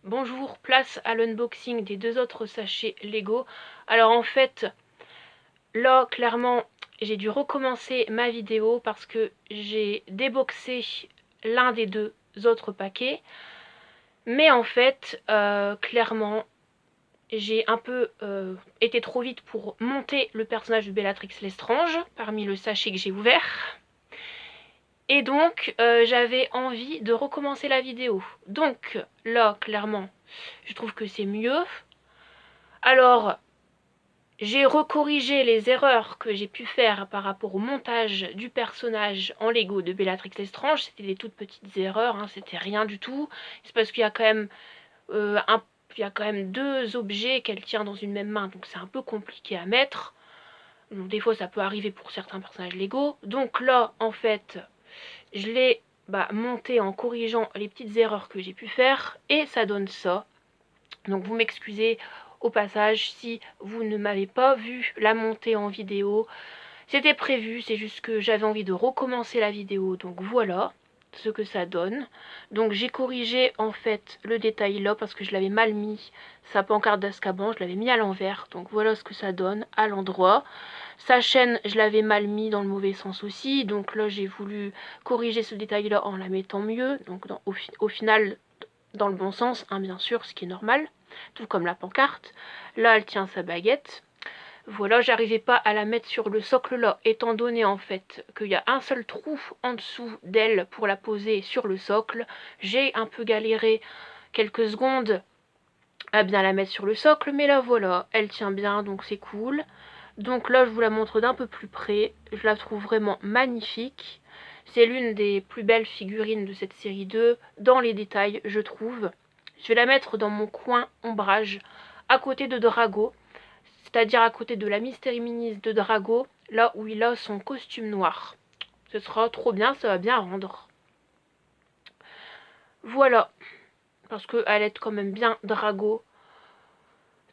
Bonjour, place à l'unboxing des deux autres sachets Lego. Alors en fait, là clairement j'ai dû recommencer ma vidéo parce que j'ai déboxé l'un des deux autres paquets. Mais en fait, clairement, j'ai un peu été trop vite pour monter le personnage de Bellatrix Lestrange parmi le sachet que j'ai ouvert. Et donc, j'avais envie de recommencer la vidéo. Donc, là, clairement, je trouve que c'est mieux. Alors, j'ai recorrigé les erreurs que j'ai pu faire par rapport au montage du personnage en Lego de Bellatrix Lestrange. C'était des toutes petites erreurs, hein, c'était rien du tout. C'est parce qu'il y a quand même deux objets qu'elle tient dans une même main, donc c'est un peu compliqué à mettre. Donc, des fois, ça peut arriver pour certains personnages Lego. Donc là, en fait, je l'ai monté en corrigeant les petites erreurs que j'ai pu faire et ça donne ça. Donc vous m'excusez au passage si vous ne m'avez pas vu la monter en vidéo. C'était prévu, c'est juste que j'avais envie de recommencer la vidéo. Donc voilà ce que ça donne. Donc j'ai corrigé en fait le détail là parce que je l'avais mal mis. Sa pancarte d'Azkaban, je l'avais mis à l'envers. Donc voilà ce que ça donne à l'endroit. Sa chaîne, je l'avais mal mis dans le mauvais sens aussi. Donc là j'ai voulu corriger ce détail là en la mettant mieux. Donc au final dans le bon sens, hein, bien sûr, ce qui est normal, tout comme la pancarte. Là, elle tient sa baguette. Voilà, j'arrivais pas à la mettre sur le socle là, étant donné en fait qu'il y a un seul trou en dessous d'elle pour la poser sur le socle. J'ai un peu galéré quelques secondes à bien la mettre sur le socle, mais là voilà, elle tient bien, donc c'est cool. Donc là, je vous la montre d'un peu plus près. Je la trouve vraiment magnifique. C'est l'une des plus belles figurines de cette série 2, dans les détails, je trouve. Je vais la mettre dans mon coin ombrage, à côté de Drago, c'est-à-dire à côté de la Mystery Minis de Drago, là où il a son costume noir. Ce sera trop bien, ça va bien rendre. Voilà, parce qu'elle est quand même bien Drago.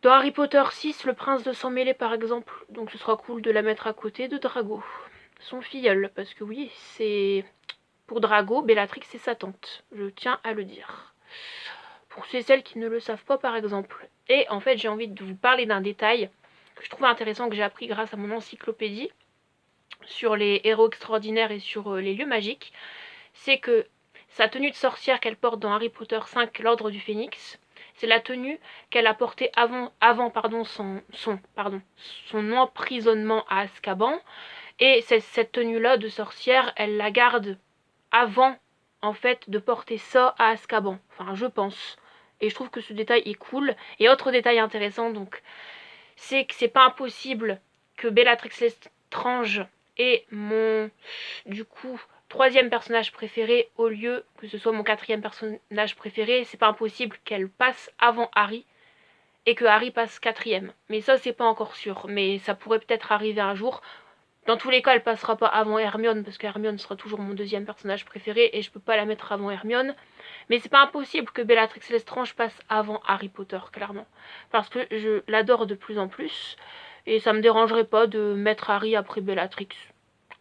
Dans Harry Potter 6, le prince de sang mêlé par exemple, donc ce sera cool de la mettre à côté de Drago. Son filleul, parce que oui, c'est... Pour Drago, Bellatrix c'est sa tante, je tiens à le dire. Pour celles qui ne le savent pas par exemple. Et en fait j'ai envie de vous parler d'un détail que je trouve intéressant, que j'ai appris grâce à mon encyclopédie sur les héros extraordinaires et sur les lieux magiques. C'est que sa tenue de sorcière qu'elle porte dans Harry Potter 5, l'ordre du Phénix, c'est la tenue qu'elle a portée avant son emprisonnement à Azkaban. Et cette tenue-là de sorcière, elle la garde avant, en fait, de porter ça à Azkaban. Enfin, je pense. Et je trouve que ce détail est cool. Et autre détail intéressant, donc, c'est que c'est pas impossible que Bellatrix Lestrange ait mon, du coup, troisième personnage préféré au lieu que ce soit mon quatrième personnage préféré. C'est pas impossible qu'elle passe avant Harry et que Harry passe quatrième. Mais ça, c'est pas encore sûr. Mais ça pourrait peut-être arriver un jour. Dans tous les cas, elle passera pas avant Hermione, parce que Hermione sera toujours mon deuxième personnage préféré, et je peux pas la mettre avant Hermione. Mais c'est pas impossible que Bellatrix Lestrange passe avant Harry Potter, clairement. Parce que je l'adore de plus en plus, et ça me dérangerait pas de mettre Harry après Bellatrix.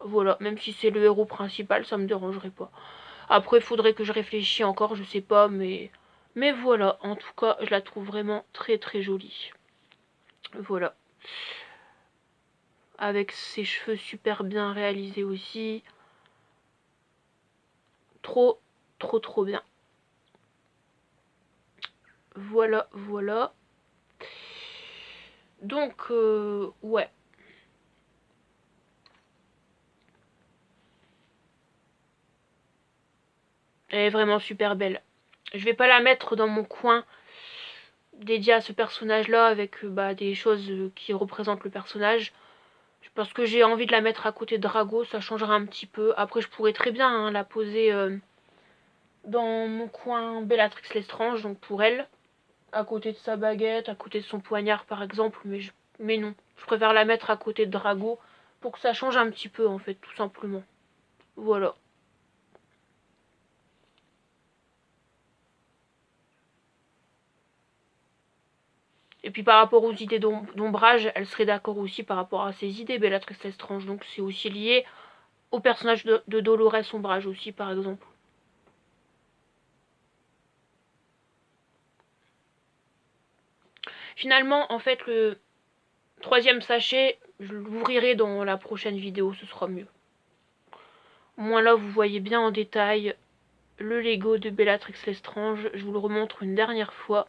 Voilà, même si c'est le héros principal, ça me dérangerait pas. Après, il faudrait que je réfléchisse encore, je sais pas, mais... Mais voilà, en tout cas, je la trouve vraiment très très jolie. Voilà. Avec ses cheveux super bien réalisés aussi. Trop, trop, trop bien. Voilà, voilà. Donc, ouais. Elle est vraiment super belle. Je vais pas la mettre dans mon coin dédié à ce personnage-là avec des choses qui représentent le personnage. Parce que j'ai envie de la mettre à côté de Drago, ça changera un petit peu. Après, je pourrais très bien la poser dans mon coin Bellatrix Lestrange, donc pour elle, à côté de sa baguette, à côté de son poignard par exemple, mais non. Je préfère la mettre à côté de Drago pour que ça change un petit peu en fait, tout simplement. Voilà. Et puis par rapport aux idées d'ombrage, elle serait d'accord aussi par rapport à ses idées, Bellatrix Lestrange. Donc c'est aussi lié au personnage de Dolores Ombrage aussi, par exemple. Finalement, en fait, le 3e sachet, je l'ouvrirai dans la prochaine vidéo, ce sera mieux. Au moins là, vous voyez bien en détail le Lego de Bellatrix Lestrange. Je vous le remontre une dernière fois.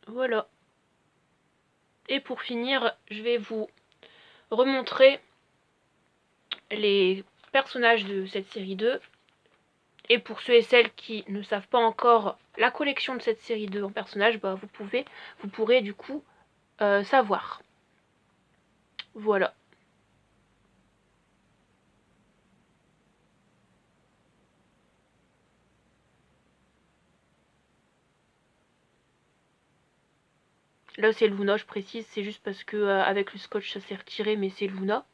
Voilà. Et pour finir, je vais vous remontrer les personnages de cette série 2. Et pour ceux et celles qui ne savent pas encore la collection de cette série 2 en personnages, bah vous pourrez du coup savoir. Voilà. Là c'est Luna, je précise, c'est juste parce que avec le scotch ça s'est retiré, mais c'est Luna.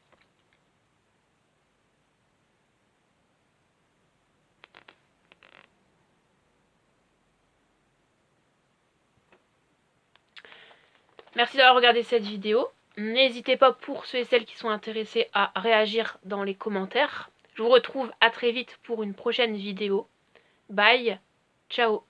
Merci d'avoir regardé cette vidéo. N'hésitez pas pour ceux et celles qui sont intéressés à réagir dans les commentaires. Je vous retrouve à très vite pour une prochaine vidéo. Bye, ciao.